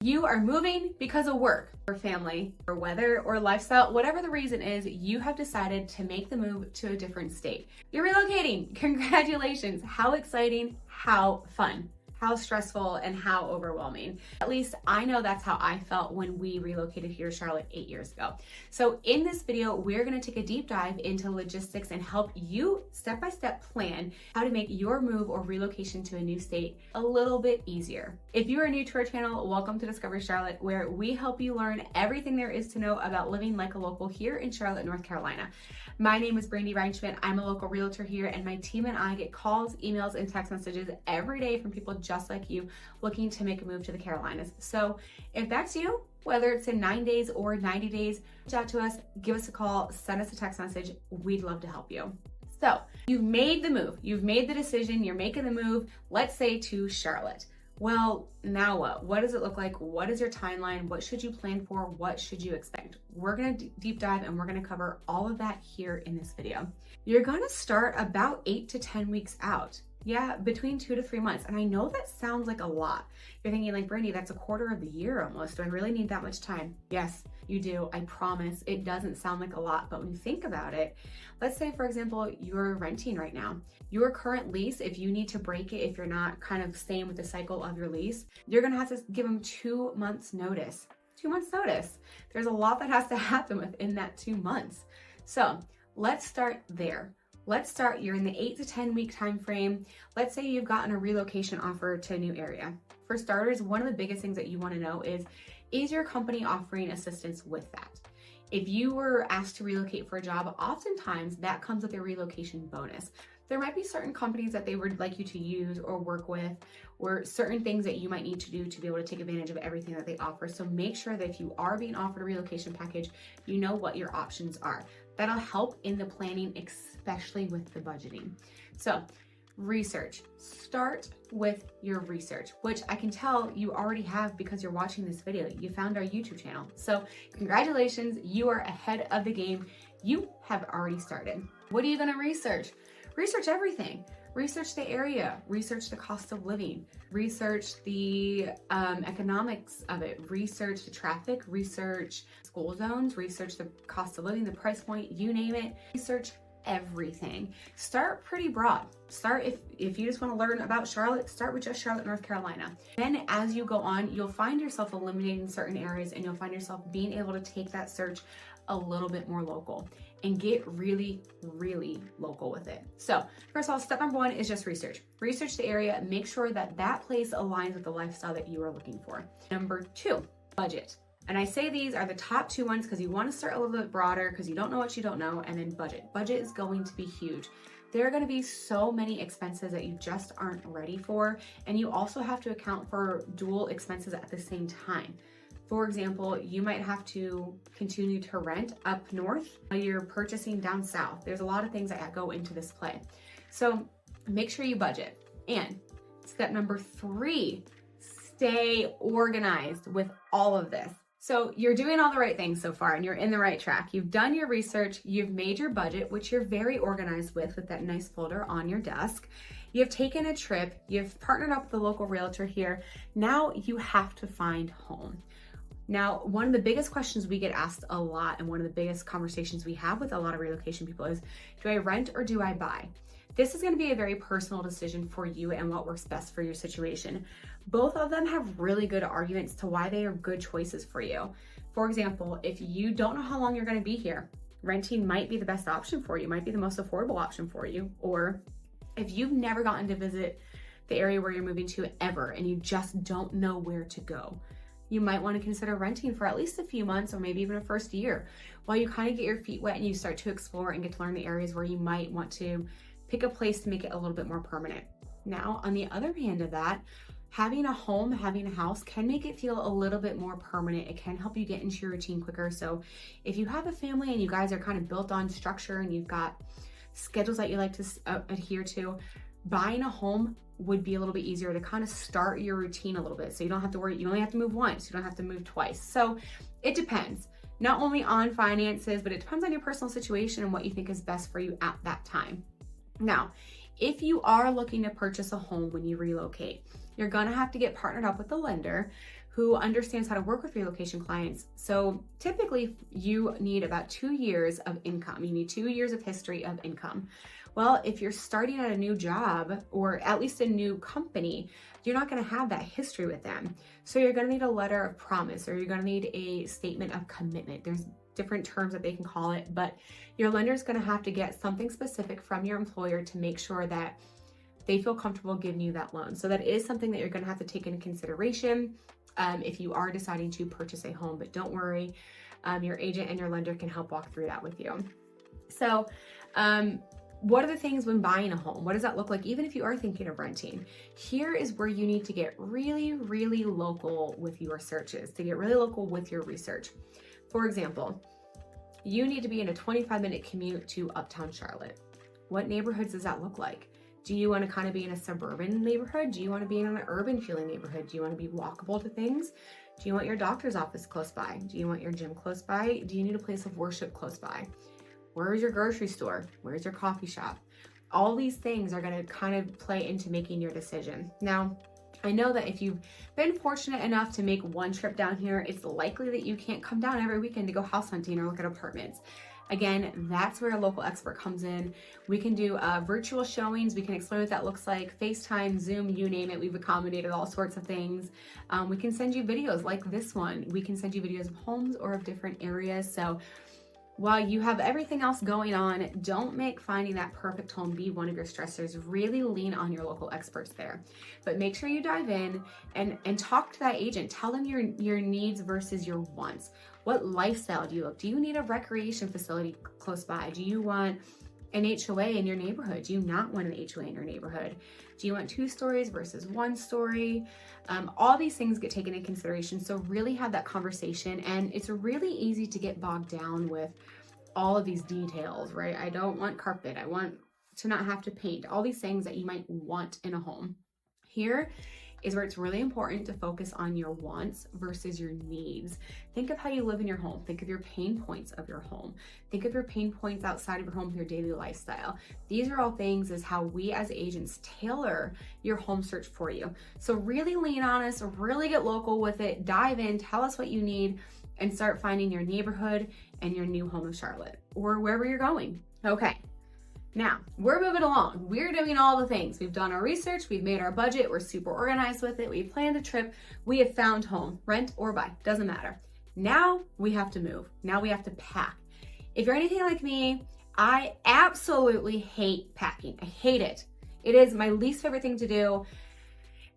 You are moving because of work or family or weather or lifestyle, whatever the reason is, you have decided to make the move to a different state. You're relocating. Congratulations. How exciting, how fun. How stressful and how overwhelming. At least I know that's how I felt when we relocated here to Charlotte 8 years ago. So in this video, we're gonna take a deep dive into logistics and help you step-by-step plan how to make your move or relocation to a new state a little bit easier. If you are new to our channel, welcome to Discover Charlotte, where we help you learn everything there is to know about living like a local here in Charlotte, North Carolina. My name is Brandy Reinschmidt. I'm a local realtor here, and my team and I get calls, emails, and text messages every day from people just like you looking to make a move to the Carolinas. So if that's you, whether it's in 9 days or 90 days, reach out to us, give us a call, send us a text message. We'd love to help you. So you've made the move, you've made the decision, you're making the move, let's say to Charlotte. Well, now what? What does it look like? What is your timeline? What should you plan for? What should you expect? We're gonna deep dive and we're gonna cover all of that here in this video. You're gonna start about 8 to 10 weeks out. Yeah, between 2 to 3 months. And I know that sounds like a lot. You're thinking like, Brandy, that's a quarter of the year almost. Do I really need that much time? Yes, you do. I promise. It doesn't sound like a lot, but when you think about it, let's say, for example, you're renting right now. Your current lease, if you need to break it, if you're not kind of staying with the cycle of your lease, you're gonna have to give them 2 months notice. 2 months notice. There's a lot that has to happen within that 2 months. So let's start there. Let's start, you're in the 8 to 10 week time frame. Let's say you've gotten a relocation offer to a new area. For starters, one of the biggest things that you want to know is your company offering assistance with that? If you were asked to relocate for a job, oftentimes that comes with a relocation bonus. There might be certain companies that they would like you to use or work with, or certain things that you might need to do to be able to take advantage of everything that they offer. So make sure that if you are being offered a relocation package, you know what your options are. That'll help in the planning, especially with the budgeting. So research, start with your research, which I can tell you already have because you're watching this video. You found our YouTube channel. So congratulations, you are ahead of the game. You have already started. What are you gonna research? Research everything. Research the area, research the cost of living, research the economics of it, research the traffic, research school zones, research the cost of living, the price point, you name it, research everything. Start pretty broad. Start, if you just want to learn about Charlotte, start with just Charlotte, North Carolina. Then as you go on, you'll find yourself eliminating certain areas and you'll find yourself being able to take that search a little bit more local and get really, really local with it. So first of all, step number 1 is just research. Research the area, make sure that that place aligns with the lifestyle that you are looking for. Number 2, budget. And I say these are the top 2 ones because you want to start a little bit broader because you don't know what you don't know, and then budget. Budget is going to be huge. There are going to be so many expenses that you just aren't ready for, and you also have to account for dual expenses at the same time. For example, you might have to continue to rent up north while you're purchasing down south. There's a lot of things that go into this play. So make sure you budget. And step number 3, stay organized with all of this. So you're doing all the right things so far and you're in the right track. You've done your research, you've made your budget, which you're very organized with that nice folder on your desk. You've taken a trip, you've partnered up with the local realtor here. Now you have to find home. Now, one of the biggest questions we get asked a lot, and one of the biggest conversations we have with a lot of relocation people is, do I rent or do I buy? This is going to be a very personal decision for you and what works best for your situation. Both of them have really good arguments to why they are good choices for you. For example, if you don't know how long you're going to be here, renting might be the best option for you, might be the most affordable option for you. Or if you've never gotten to visit the area where you're moving to ever and you just don't know where to go, you might want to consider renting for at least a few months or maybe even a first year while you kind of get your feet wet and you start to explore and get to learn the areas where you might want to pick a place to make it a little bit more permanent. Now, on the other hand of that, having a home, having a house can make it feel a little bit more permanent. It can help you get into your routine quicker. So if you have a family and you guys are kind of built on structure and you've got schedules that you like to adhere to, buying a home would be a little bit easier to kind of start your routine a little bit. So you don't have to worry, you only have to move once, you don't have to move twice. So it depends, not only on finances, but it depends on your personal situation and what you think is best for you at that time. Now, if you are looking to purchase a home when you relocate, you're gonna have to get partnered up with the lender who understands how to work with relocation clients. So typically you need about 2 years of income. You need 2 years of history of income. Well, if you're starting at a new job or at least a new company, you're not going to have that history with them. So you're going to need a letter of promise, or you're going to need a statement of commitment. There's different terms that they can call it, but your lender is going to have to get something specific from your employer to make sure that they feel comfortable giving you that loan. So that is something that you're going to have to take into consideration if you are deciding to purchase a home. But don't worry, your agent and your lender can help walk through that with you. So what are the things when buying a home? What does that look like even if you are thinking of renting? Here is where you need to get really, really local with your searches, to get really local with your research. For example, you need to be in a 25-minute commute to Uptown Charlotte. What neighborhoods does that look like? Do you want to kind of be in a suburban neighborhood? Do you want to be in an urban feeling neighborhood? Do you want to be walkable to things? Do you want your doctor's office close by? Do you want your gym close by? Do you need a place of worship close by? Where is your grocery store? Where's your coffee shop? All these things are going to kind of play into making your decision. Now, I know that if you've been fortunate enough to make one trip down here, it's likely that you can't come down every weekend to go house hunting or look at apartments. Again, that's where a local expert comes in. We can do virtual showings. We can explain what that looks like. FaceTime, Zoom, you name it. We've accommodated all sorts of things. We can send you videos like this one. We can send you videos of homes or of different areas. So while you have everything else going on, don't make finding that perfect home be one of your stressors. Really lean on your local experts there. But make sure you dive in and talk to that agent. Tell them your needs versus your wants. What lifestyle do you look? Do you need a recreation facility close by? Do you want an HOA in your neighborhood? Do you not want an HOA in your neighborhood? Do you want 2 stories versus 1 story? All these things get taken into consideration. So really have that conversation, and it's really easy to get bogged down with all of these details, right? I don't want carpet. I want to not have to paint. All these things that you might want in a home. Here is where it's really important to focus on your wants versus your needs. Think of how you live in your home. Think of your pain points of your home. Think of your pain points outside of your home with your daily lifestyle. These are all things is how we as agents tailor your home search for you. So really lean on us, really get local with it, dive in, tell us what you need, and start finding your neighborhood and your new home of Charlotte or wherever you're going. Okay. Now, we're moving along. We're doing all the things. We've done our research, we've made our budget, we're super organized with it, we've planned a trip, we have found home, rent or buy, doesn't matter. Now we have to move. Now we have to pack. If you're anything like me, I absolutely hate packing. I hate it. It is my least favorite thing to do.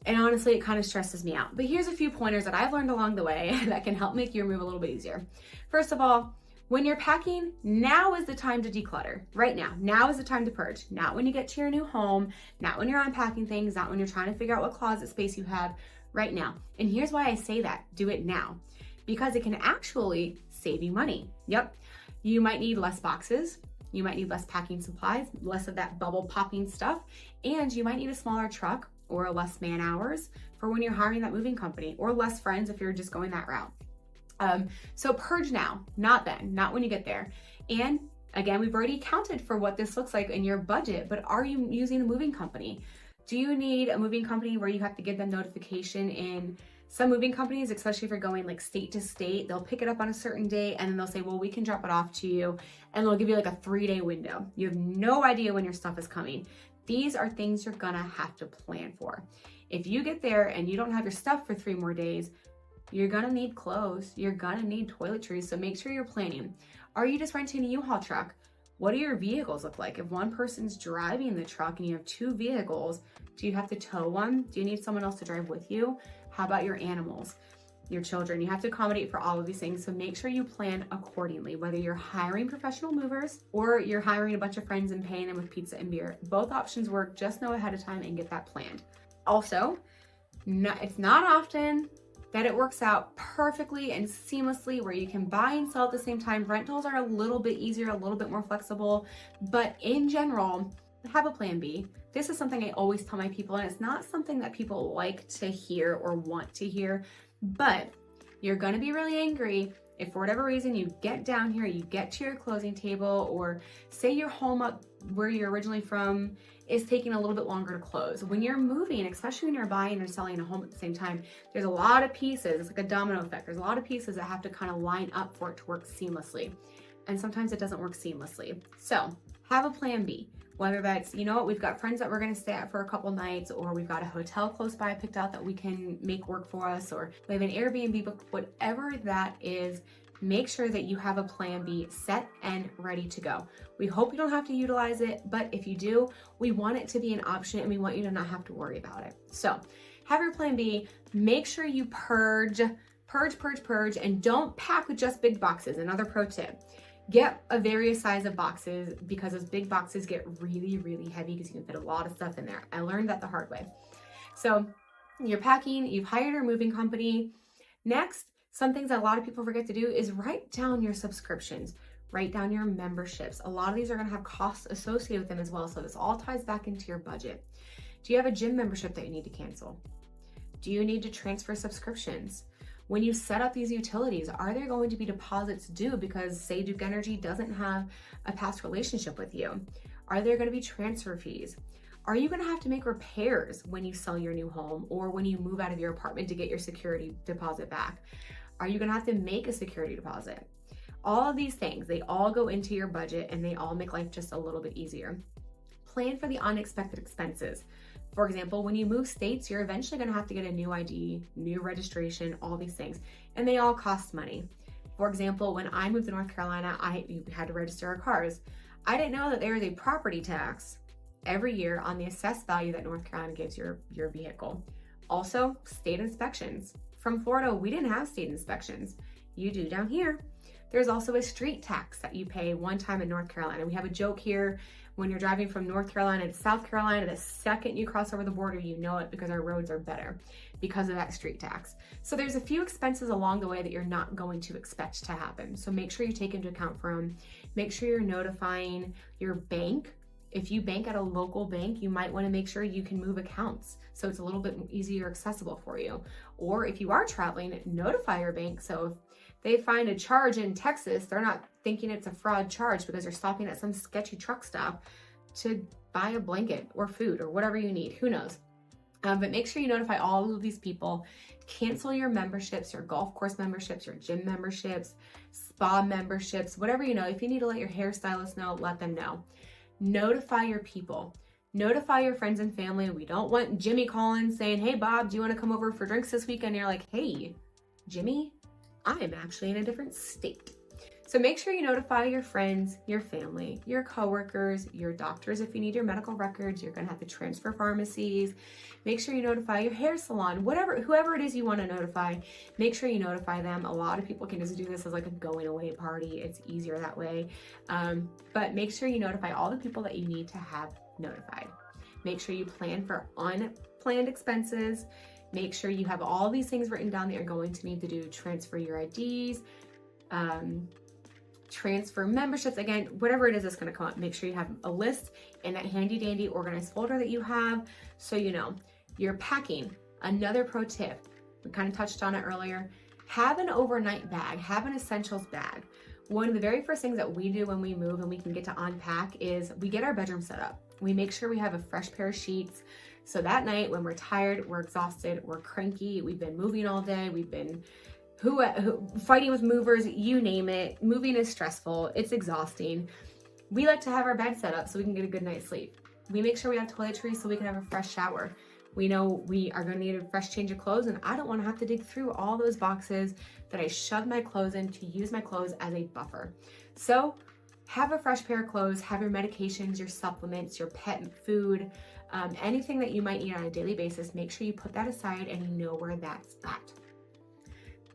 And honestly, it kind of stresses me out. But here's a few pointers that I've learned along the way that can help make your move a little bit easier. First of all, when you're packing, now is the time to declutter. Right now. Now is the time to purge. Not when you get to your new home, not when you're unpacking things, not when you're trying to figure out what closet space you have. Right now. And here's why I say that. Do it now. Because it can actually save you money. Yep. You might need less boxes. You might need less packing supplies, less of that bubble popping stuff. And you might need a smaller truck or less man hours for when you're hiring that moving company, or less friends if you're just going that route. So purge now, not then, not when you get there. And again, we've already accounted for what this looks like in your budget, but are you using a moving company? Do you need a moving company where you have to give them notification? In some moving companies, especially if you're going like state to state, they'll pick it up on a certain day and then they'll say, well, we can drop it off to you, and they'll give you like a 3-day window. You have no idea when your stuff is coming. These are things you're gonna have to plan for. If you get there and you don't have your stuff for 3 more days, you're gonna need clothes, you're gonna need toiletries, so make sure you're planning. Are you just renting a U-Haul truck? What do your vehicles look like? If one person's driving the truck and you have 2 vehicles, do you have to tow one? Do you need someone else to drive with you? How about your animals, your children? You have to accommodate for all of these things, so make sure you plan accordingly, whether you're hiring professional movers or you're hiring a bunch of friends and paying them with pizza and beer. Both options work. Just know ahead of time and get that planned. Also, it's not often that it works out perfectly and seamlessly where you can buy and sell at the same time. Rentals are a little bit easier, a little bit more flexible, but in general, have a plan B. This is something I always tell my people, and it's not something that people like to hear or want to hear, but you're gonna be really angry if for whatever reason you get down here, you get to your closing table, or say you're home up where you're originally from is taking a little bit longer to close. When you're moving, especially when you're buying or selling a home at the same time, there's a lot of pieces. It's like a domino effect. There's a lot of pieces that have to kind of line up for it to work seamlessly. And sometimes it doesn't work seamlessly. So have a plan B. Whether that's, you know what, we've got friends that we're going to stay at for a couple nights, or we've got a hotel close by picked out that we can make work for us, or we have an Airbnb book, whatever that is, make sure that you have a plan B set and ready to go. We hope you don't have to utilize it, but if you do, we want it to be an option and we want you to not have to worry about it. So have your plan B, make sure you purge, and don't pack with just big boxes. Another pro tip. Get a various size of boxes, because those big boxes get really, really heavy because you can fit a lot of stuff in there. I learned that the hard way. So you're packing, you've hired a moving company. Next, some things that a lot of people forget to do is write down your subscriptions, write down your memberships. A lot of these are going to have costs associated with them as well. So this all ties back into your budget. Do you have a gym membership that you need to cancel? Do you need to transfer subscriptions? When you set up these utilities, are there going to be deposits due because, say, Duke Energy doesn't have a past relationship with you? Are there going to be transfer fees? Are you going to have to make repairs when you sell your new home or when you move out of your apartment to get your security deposit back? Are you going to have to make a security deposit? All of these things, they all go into your budget and they all make life just a little bit easier. Plan for the unexpected expenses. For example, when you move states, you're eventually going to have to get a new ID, new registration, all these things, and they all cost money. For example, when I moved to North Carolina, we had to register our cars. I didn't know that there is a property tax every year on the assessed value that North Carolina gives your vehicle. Also, state inspections. From Florida, we didn't have state inspections. You do down here. There's also a street tax that you pay one time in North Carolina. We have a joke here. When you're driving from North Carolina to South Carolina, the second you cross over the border, you know it because our roads are better because of that street tax. So there's a few expenses along the way that you're not going to expect to happen. So make sure you take into account for them. Make sure you're notifying your bank. If you bank at a local bank, you might want to make sure you can move accounts so it's a little bit easier accessible for you. Or if you are traveling, notify your bank. So if they find a charge in Texas, they're not thinking it's a fraud charge because they're stopping at some sketchy truck stop to buy a blanket or food or whatever you need. Who knows? But make sure you notify all of these people. Cancel your memberships, your golf course memberships, your gym memberships, spa memberships, whatever you know. If you need to let your hairstylist know, let them know. Notify your people. Notify your friends and family. We don't want Jimmy calling saying, hey, Bob, do you want to come over for drinks this weekend? And you're like, hey, Jimmy, I'm actually in a different state. So make sure you notify your friends, your family, your coworkers, your doctors. If you need your medical records, you're going to have to transfer pharmacies. Make sure you notify your hair salon, whoever it is you want to notify, make sure you notify them. A lot of people can just do this as like a going away party. It's easier that way. But make sure you notify all the people that you need to have notified. Make sure you plan for unplanned expenses. Make sure you have all these things written down that you're going to need to do. Transfer your IDs, transfer memberships, again, whatever it is that's going to come up. Make sure you have a list in that handy dandy organized folder that you have so you know. You're packing. Another pro tip, we kind of touched on it earlier, have an overnight bag, have an essentials bag. One of the very first things that we do when we move and we can get to unpack is we get our bedroom set up. We make sure we have a fresh pair of sheets. So that night when we're tired, we're exhausted, we're cranky, we've been moving all day, we've been fighting with movers, you name it. Moving is stressful, it's exhausting. We like to have our bed set up so we can get a good night's sleep. We make sure we have toiletries so we can have a fresh shower. We know we are going to need a fresh change of clothes, and I don't want to have to dig through all those boxes that I shoved my clothes in to use my clothes as a buffer. So have a fresh pair of clothes, have your medications, your supplements, your pet food, anything that you might need on a daily basis. Make sure you put that aside and you know where that's at.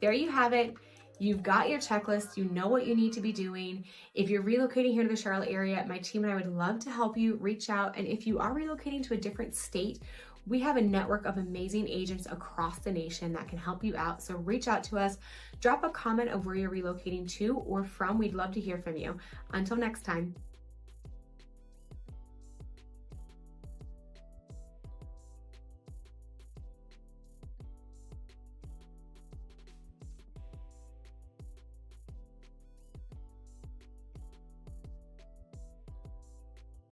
There you have it. You've got your checklist. You know what you need to be doing. If you're relocating here to the Charlotte area, my team and I would love to help you. Reach out. And if you are relocating to a different state, we have a network of amazing agents across the nation that can help you out. So reach out to us. Drop a comment of where you're relocating to or from. We'd love to hear from you. Until next time.